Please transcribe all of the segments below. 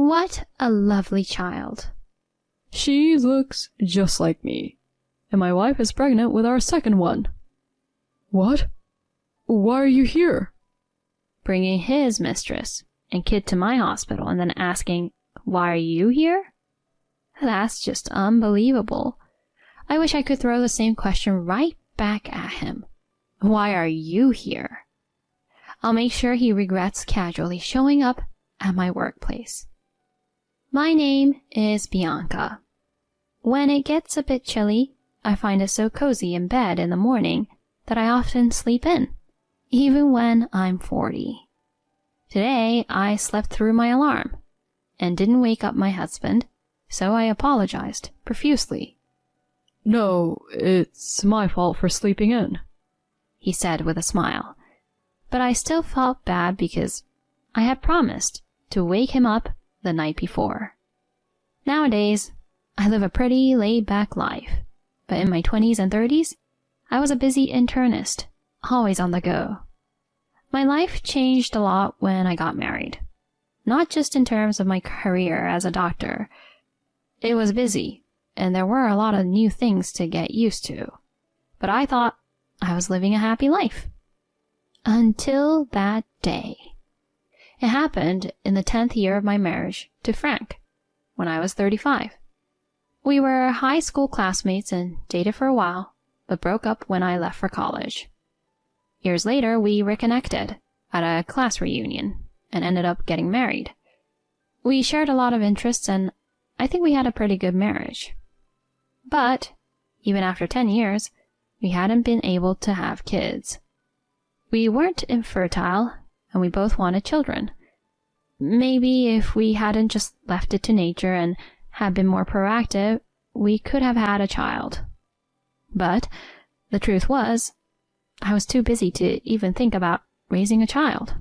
What a lovely child. She looks just like me, and my wife is pregnant with our second one. What? Why are you here? Bringing his mistress and kid to my hospital and then asking, why are you here? That's just unbelievable. I wish I could throw the same question right back at him. Why are you here? I'll make sure he regrets casually showing up at my workplace. My name is Bianca. When it gets a bit chilly, I find it so cozy in bed in the morning that I often sleep in, even when I'm 40. Today, I slept through my alarm and didn't wake up my husband, so I apologized profusely. No, it's my fault for sleeping in, he said with a smile. But I still felt bad because I had promised to wake him up the night before. Nowadays, I live a pretty laid-back life, but in my 20s and 30s, I was a busy internist, always on the go. My life changed a lot when I got married, not just in terms of my career as a doctor. It was busy, and there were a lot of new things to get used to, but I thought I was living a happy life. Until that day. It happened in the 10th year of my marriage to Frank, when I was 35. We were high school classmates and dated for a while, but broke up when I left for college. Years later, we reconnected at a class reunion and ended up getting married. We shared a lot of interests, and I think we had a pretty good marriage. But, even after 10 years, we hadn't been able to have kids. We weren't infertile, and we both wanted children. Maybe if we hadn't just left it to nature and had been more proactive, we could have had a child. But the truth was, I was too busy to even think about raising a child.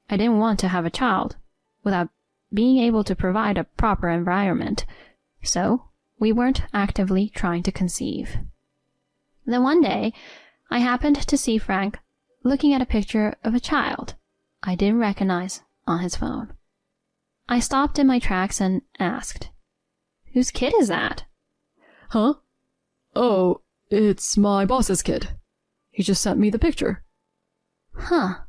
I didn't want to have a child without being able to provide a proper environment, so we weren't actively trying to conceive. Then one day, I happened to see Frank looking at a picture of a child I didn't recognize on his phone. I stopped in my tracks and asked, "Whose kid is that?" Huh? Oh, it's my boss's kid. He just sent me the picture. Huh.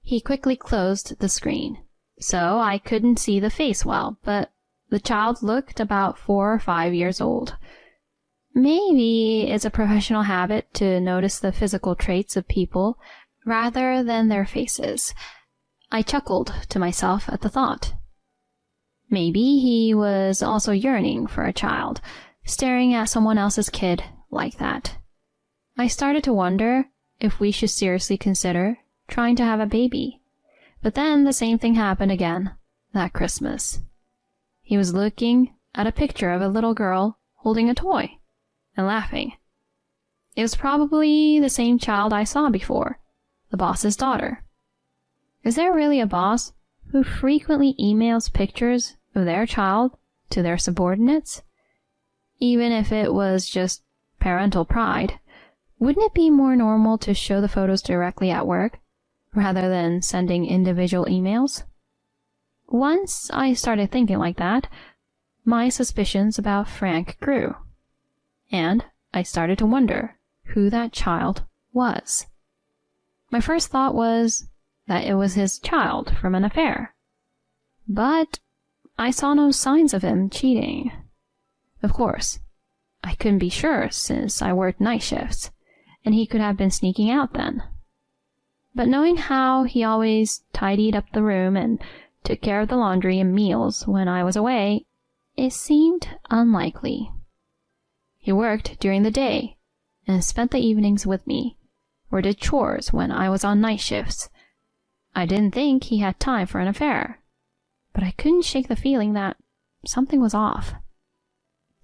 He quickly closed the screen, so I couldn't see the face well, but the child looked about 4 or 5 years old. Maybe it's a professional habit to notice the physical traits of people rather than their faces. I chuckled to myself at the thought. Maybe he was also yearning for a child, staring at someone else's kid like that. I started to wonder if we should seriously consider trying to have a baby. But then the same thing happened again that Christmas. He was looking at a picture of a little girl holding a toy and laughing. It was probably the same child I saw before, the boss's daughter. Is there really a boss who frequently emails pictures of their child to their subordinates? Even if it was just parental pride, wouldn't it be more normal to show the photos directly at work rather than sending individual emails? Once I started thinking like that, my suspicions about Frank grew, and I started to wonder who that child was. My first thought was that it was his child from an affair, but I saw no signs of him cheating. Of course, I couldn't be sure since I worked night shifts, and he could have been sneaking out then. But knowing how he always tidied up the room and took care of the laundry and meals when I was away, it seemed unlikely. He worked during the day and spent the evenings with me, or did chores when I was on night shifts. I didn't think he had time for an affair, but I couldn't shake the feeling that something was off.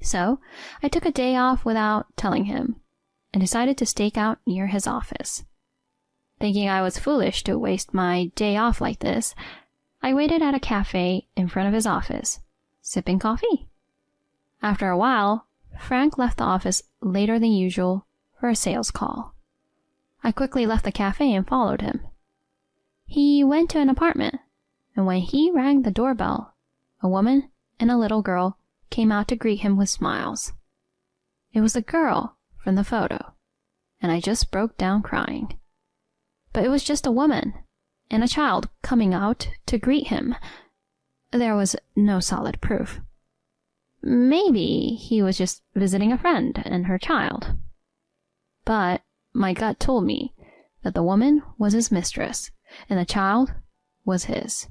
So I took a day off without telling him and decided to stake out near his office. Thinking I was foolish to waste my day off like this, I waited at a cafe in front of his office, sipping coffee. After a while, Frank left the office later than usual for a sales call. I quickly left the cafe and followed him. He went to an apartment, and when he rang the doorbell a woman and a little girl came out to greet him with smiles. It was a girl from the photo, and I just broke down crying. But it was just a woman and a child coming out to greet him. There was no solid proof. Maybe he was just visiting a friend and her child. But my gut told me that the woman was his mistress and the child was his.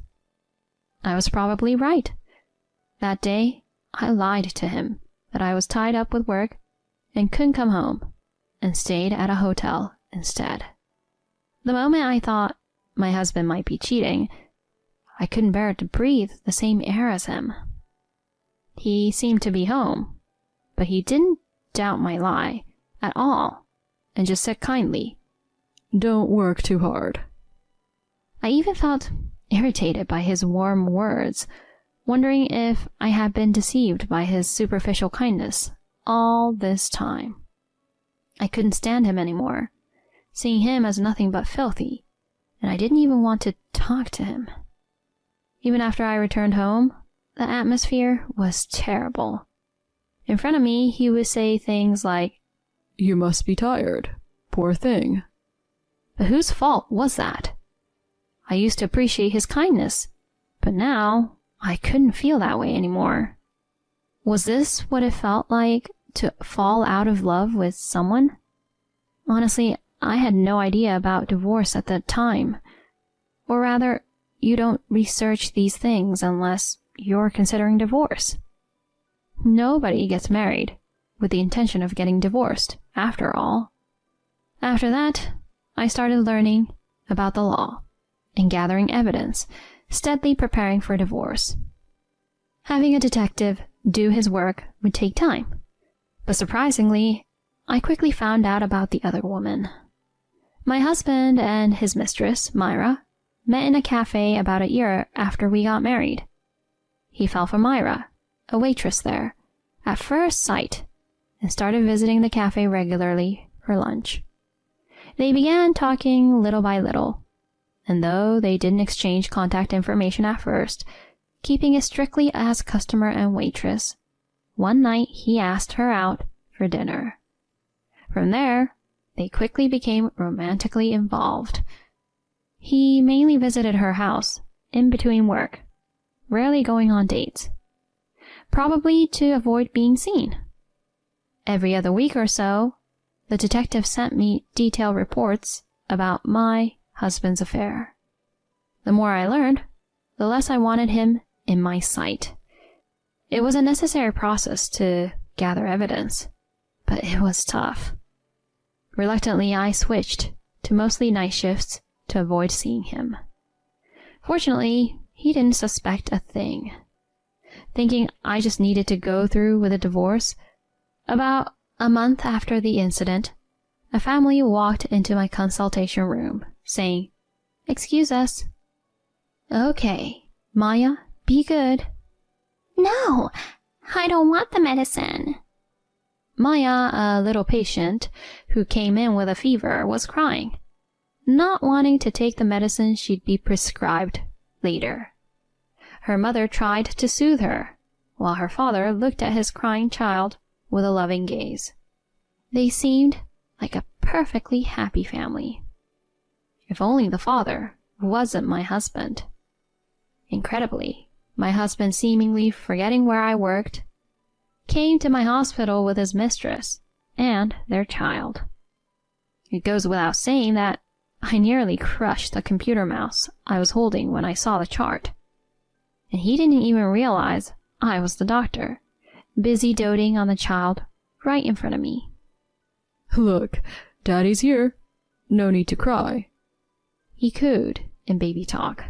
I was probably right. That day, I lied to him that I was tied up with work and couldn't come home, and stayed at a hotel instead. The moment I thought my husband might be cheating, I couldn't bear to breathe the same air as him. He seemed to be home, but he didn't doubt my lie at all, and just said kindly, "Don't work too hard." I even felt irritated by his warm words, wondering if I had been deceived by his superficial kindness all this time. I couldn't stand him anymore, seeing him as nothing but filthy, and I didn't even want to talk to him. Even after I returned home, the atmosphere was terrible. In front of me, he would say things like, "You must be tired. Poor thing." But whose fault was that? I used to appreciate his kindness, but now I couldn't feel that way anymore. Was this what it felt like to fall out of love with someone? Honestly, I had no idea about divorce at the time. Or rather, you don't research these things unless you're considering divorce. Nobody gets married with the intention of getting divorced, after all. After that, I started learning about the law and gathering evidence, steadily preparing for divorce. Having a detective do his work would take time, but surprisingly, I quickly found out about the other woman. My husband and his mistress, Myra, met in a cafe about a year after we got married. He fell for Myra, a waitress there, at first sight, and started visiting the cafe regularly for lunch. They began talking little by little, and though they didn't exchange contact information at first, keeping it strictly as customer and waitress, one night he asked her out for dinner. From there, they quickly became romantically involved. He mainly visited her house in between work, rarely going on dates, probably to avoid being seen. Every other week or so, the detective sent me detailed reports about my husband's affair. The more I learned, the less I wanted him in my sight. It was a necessary process to gather evidence, but it was tough. Reluctantly, I switched to mostly night shifts to avoid seeing him. Fortunately, he didn't suspect a thing. Thinking I just needed to go through with a divorce, about a month after the incident, a family walked into my consultation room, saying, "Excuse us." "Okay, Maya, be good." "No, I don't want the medicine." Maya, a little patient who came in with a fever, was crying, not wanting to take the medicine she'd be prescribed later. Her mother tried to soothe her, while her father looked at his crying child with a loving gaze. They seemed like a perfectly happy family. If only the father wasn't my husband. Incredibly, my husband, seemingly forgetting where I worked, came to my hospital with his mistress and their child. It goes without saying that I nearly crushed the computer mouse I was holding when I saw the chart. And he didn't even realize I was the doctor, busy doting on the child right in front of me. "Look, Daddy's here. No need to cry," he cooed in baby talk.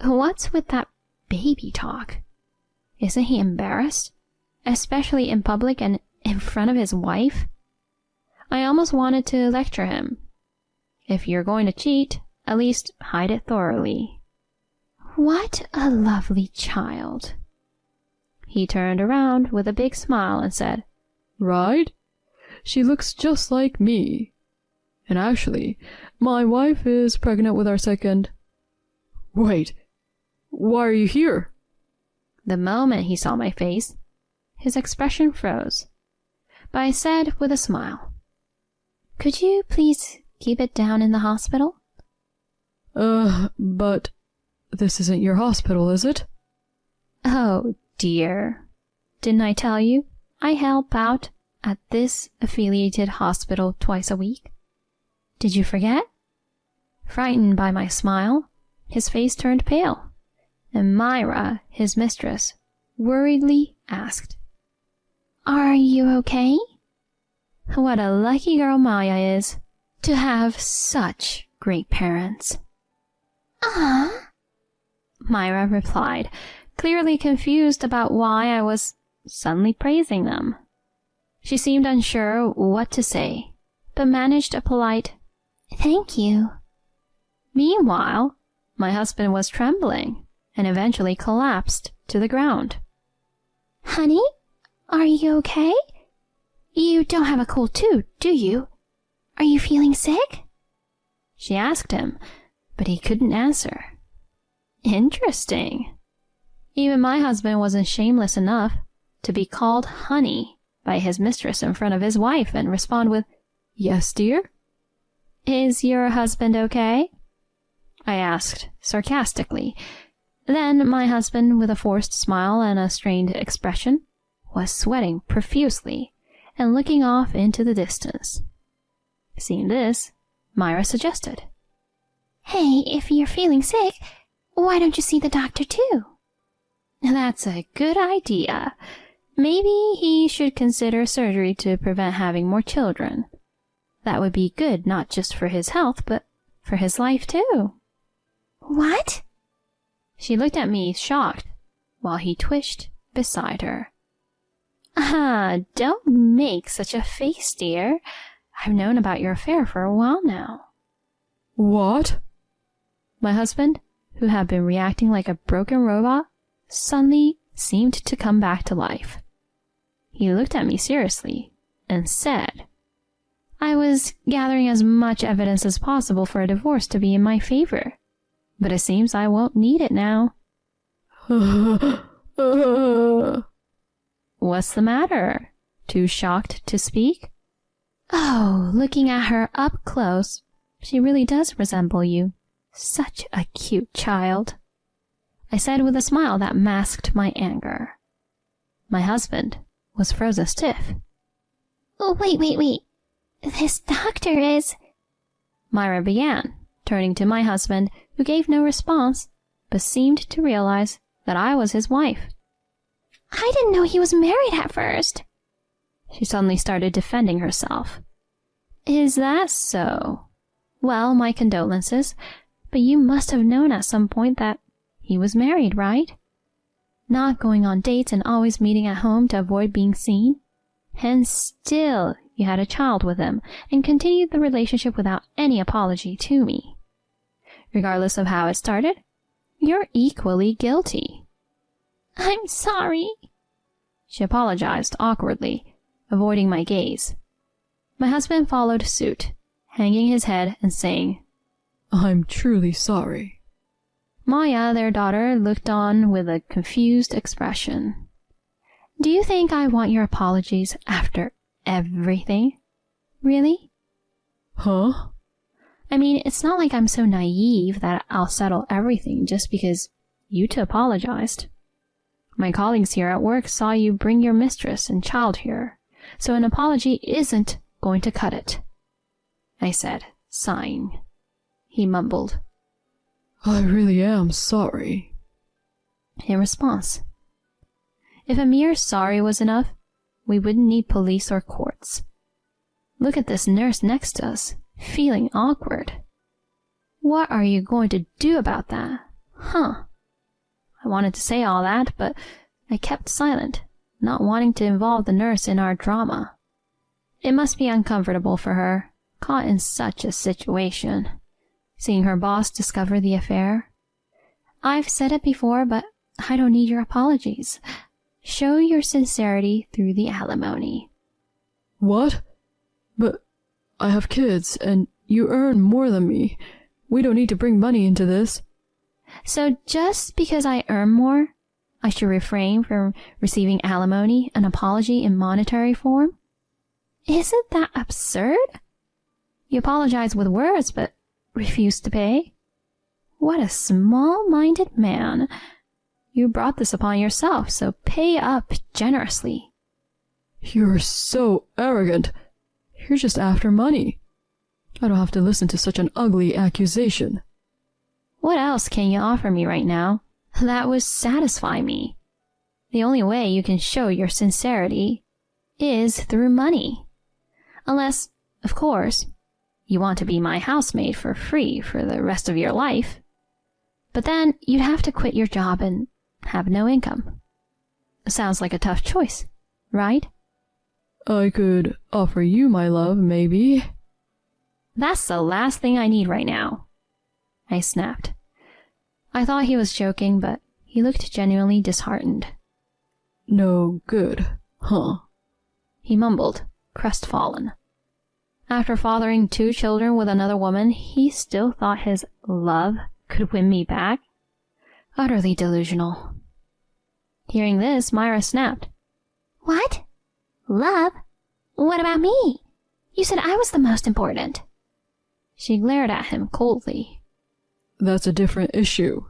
What's with that baby talk? Isn't he embarrassed? Especially in public and in front of his wife? I almost wanted to lecture him. If you're going to cheat, at least hide it thoroughly. What a lovely child. He turned around with a big smile and said, "Right? She looks just like me. And actually, my wife is pregnant with our second..." "Wait, why are you here?" The moment he saw my face, his expression froze. But I said with a smile, "Could you please keep it down in the hospital?" But this isn't your hospital, is it? Oh, dear. Didn't I tell you I help out at this affiliated hospital twice a week? Did you forget? Frightened by my smile, his face turned pale, and Myra, his mistress, worriedly asked, "Are you okay?" What a lucky girl Maya is to have such great parents. "Ah," Myra replied, clearly confused about why I was suddenly praising them. She seemed unsure what to say, but managed a polite, "Thank you." Meanwhile, my husband was trembling and eventually collapsed to the ground. "Honey, are you okay? You don't have a cold too, do you? Are you feeling sick?" She asked him, but he couldn't answer. Interesting. Even my husband wasn't shameless enough to be called honey by his mistress in front of his wife and respond with, "Yes, dear." "Is your husband okay?" I asked sarcastically. Then my husband, with a forced smile and a strained expression, was sweating profusely and looking off into the distance. Seeing this, Myra suggested, "Hey, if you're feeling sick, why don't you see the doctor too?" "That's a good idea. Maybe he should consider surgery to prevent having more children. That would be good not just for his health, but for his life too." "What?" She looked at me shocked, while he twitched beside her. Don't make such a face, dear. I've known about your affair for a while now." What? My husband, who had been reacting like a broken robot, suddenly seemed to come back to life. He looked at me seriously and said, "I was gathering as much evidence as possible for a divorce to be in my favor, but it seems I won't need it now." "What's the matter? Too shocked to speak?" "Oh, looking at her up close, she really does resemble you. Such a cute child," I said with a smile that masked my anger. My husband was frozen stiff. "Oh, wait. This doctor is—" Myra began, turning to my husband, who gave no response, but seemed to realize that I was his wife. "I didn't know he was married at first." She suddenly started defending herself. "Is that so? Well, my condolences, but you must have known at some point that he was married, right? Not going on dates and always meeting at home to avoid being seen? And still you had a child with him and continued the relationship without any apology to me. Regardless of how it started, you're equally guilty." "I'm sorry." She apologized awkwardly, avoiding my gaze. My husband followed suit, hanging his head and saying, "I'm truly sorry." Maya, their daughter, looked on with a confused expression. "Do you think I want your apologies after everything? Really?" Huh? I mean, it's not like I'm so naive that I'll settle everything just because you two apologized. My colleagues here at work saw you bring your mistress and child here, so an apology isn't going to cut it," I said, sighing. He mumbled, "I really am sorry." in response. If a mere sorry was enough, we wouldn't need police or courts. Look at this nurse next to us, feeling awkward. What are you going to do about that? I wanted to say all that, but I kept silent, not wanting to involve the nurse in our drama. It must be uncomfortable for her, caught in such a situation, seeing her boss discover the affair. I've said it before, but I don't need your apologies. Show your sincerity through the alimony." What? But I have kids, and you earn more than me. We don't need to bring money into this. So just because I earn more, I should refrain from receiving alimony, an apology in monetary form? Isn't that absurd? You apologize with words, but refuse to pay? What a small-minded man. You brought this upon yourself, so pay up generously. You're so arrogant. You're just after money. I don't have to listen to such an ugly accusation. What else can you offer me right now that would satisfy me? The only way you can show your sincerity is through money. Unless, of course, you want to be my housemaid for free for the rest of your life. But then you'd have to quit your job and have no income. Sounds like a tough choice, right? I could offer you my love, maybe. That's the last thing I need right now, I snapped. I thought he was joking, but he looked genuinely disheartened. No good, huh? He mumbled, crestfallen. After fathering 2 children with another woman, he still thought his love could win me back? Utterly delusional. Hearing this, Myra snapped. What? Love? What about me? You said I was the most important. She glared at him coldly. That's a different issue.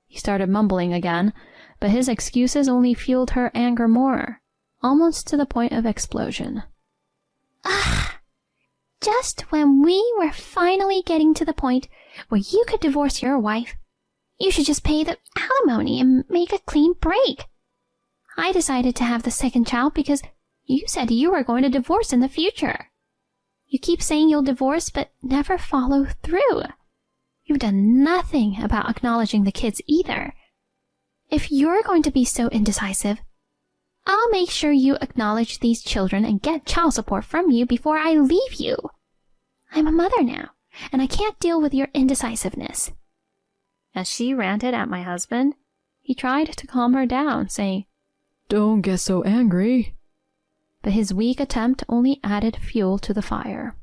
He started mumbling again, but his excuses only fueled her anger more, almost to the point of explosion. Ah! Just when we were finally getting to the point where you could divorce your wife, you should just pay the alimony and make a clean break. I decided to have the second child because you said you were going to divorce in the future. You keep saying you'll divorce, but never follow through. You've done nothing about acknowledging the kids either. If you're going to be so indecisive, I'll make sure you acknowledge these children and get child support from you before I leave you. I'm a mother now, and I can't deal with your indecisiveness. As she ranted at my husband, he tried to calm her down, saying, Don't get so angry. But his weak attempt only added fuel to the fire.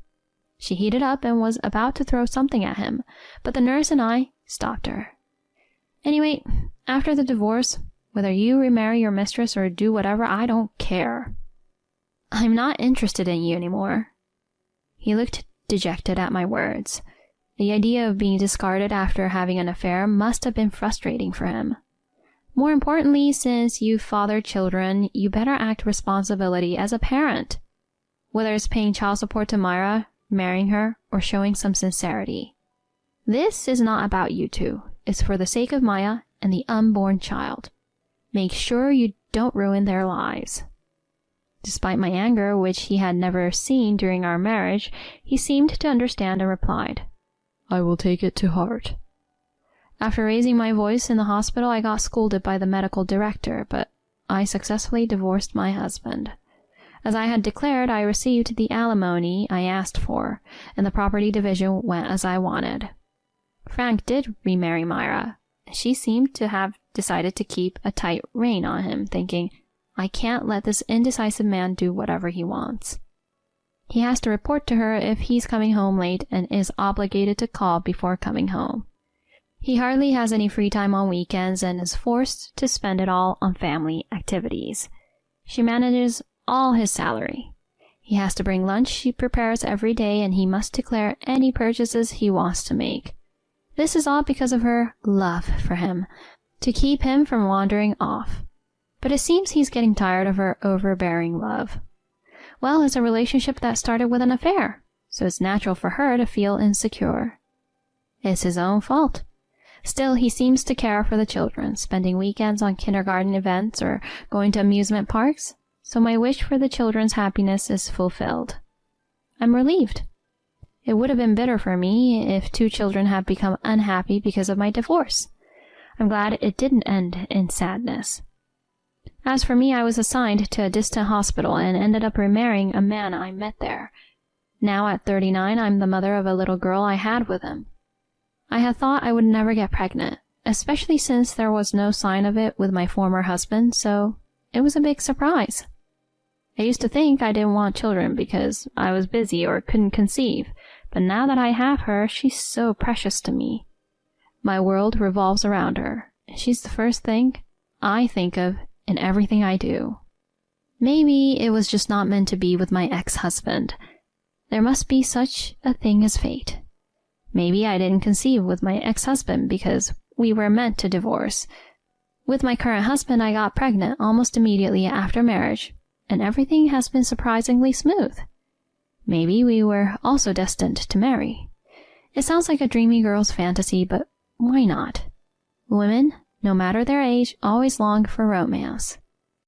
She heated up and was about to throw something at him, but the nurse and I stopped her. Anyway, after the divorce, whether you remarry your mistress or do whatever, I don't care. I'm not interested in you anymore. He looked dejected at my words. The idea of being discarded after having an affair must have been frustrating for him. More importantly, since you father children, you better act responsibility as a parent. Whether it's paying child support to Myra, marrying her, or showing some sincerity. This is not about you two. It's for the sake of Maya and the unborn child. Make sure you don't ruin their lives. Despite my anger, which he had never seen during our marriage, he seemed to understand and replied, I will take it to heart. After raising my voice in the hospital, I got scolded by the medical director, but I successfully divorced my husband. As I had declared, I received the alimony I asked for, and the property division went as I wanted. Frank did remarry Myra. She seemed to have decided to keep a tight rein on him, thinking, I can't let this indecisive man do whatever he wants. He has to report to her if he's coming home late and is obligated to call before coming home. He hardly has any free time on weekends and is forced to spend it all on family activities. She manages all his salary. He has to bring lunch she prepares every day, and he must declare any purchases he wants to make. This is all because of her love for him, to keep him from wandering off. But it seems he's getting tired of her overbearing love. Well, it's a relationship that started with an affair, so it's natural for her to feel insecure. It's his own fault. Still, he seems to care for the children, spending weekends on kindergarten events or going to amusement parks, so my wish for the children's happiness is fulfilled. I'm relieved. It would have been bitter for me if 2 children had become unhappy because of my divorce. I'm glad it didn't end in sadness. As for me, I was assigned to a distant hospital and ended up remarrying a man I met there. Now at 39, I'm the mother of a little girl I had with him. I had thought I would never get pregnant, especially since there was no sign of it with my former husband, so it was a big surprise. I used to think I didn't want children because I was busy or couldn't conceive, but now that I have her, she's so precious to me. My world revolves around her, and she's the first thing I think of in everything I do. Maybe it was just not meant to be with my ex-husband. There must be such a thing as fate. Maybe I didn't conceive with my ex-husband because we were meant to divorce. With my current husband, I got pregnant almost immediately after marriage, and everything has been surprisingly smooth. Maybe we were also destined to marry. It sounds like a dreamy girl's fantasy, but why not? Women, no matter their age, always long for romance.